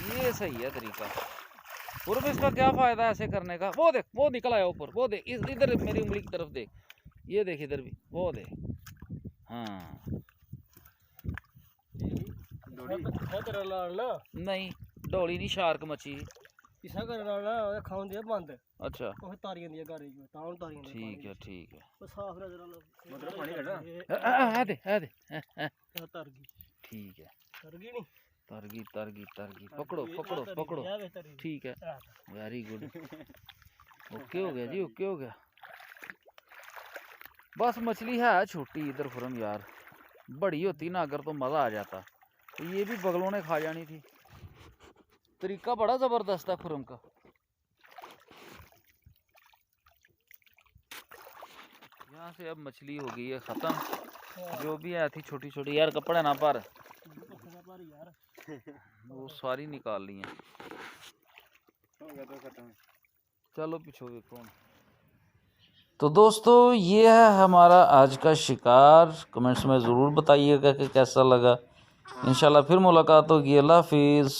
ये सही है तरीका। और इसका क्या फायदा है ऐसे करने का? वो देख, वो निकल आया ऊपर, वो देख, इधर मेरी उंगली की तरफ देख, ये देख इधर भी, वो देख। हाँ नहीं, डोली नहीं, शार्क मच्छी। पिछा करने वाला खाऊं दिया बंद। अच्छा ਉਹ ਤਾਰੀਆਂ ਦੀਆਂ ਘਰ ਹੀ ਤਾਂ ਤਾਰੀਆਂ ਦੀਆਂ ठीक है ठीक है। ਉਹ ਸਾਫ ਨਜ਼ਰ ਨਾਲ ਮਤਲਬ ਪਾਣੀ ਕੱਢਾ है दे ਤਰ ਗਈ ठीक है। ਤਰ ਗਈ ਨਹੀਂ तरगी तरगी तरगी, पकड़ो पकड़ो पकड़ो, ठीक है, वेरी गुड। ओके हो गया जी, ओके हो गया। बस मछली है छोटी इधर खुरम यार, बड़ी होती ना अगर तो मज़ा आ जाता। तो ये भी बगलों ने खा जानी थी। तरीका बड़ा ज़बरदस्त है खुरम का। यहाँ से अब मछली हो गई है ख़त्म, जो भी है थी छोटी छोटी। यार कपड़े ना पर वो सारी निकाल ली हैं। चलो पीछे देखो। तो दोस्तों ये है हमारा आज का शिकार। कमेंट्स में ज़रूर बताइएगा कि कैसा लगा। इंशाल्लाह फिर मुलाकात होगी। अल्लाह हाफिज़।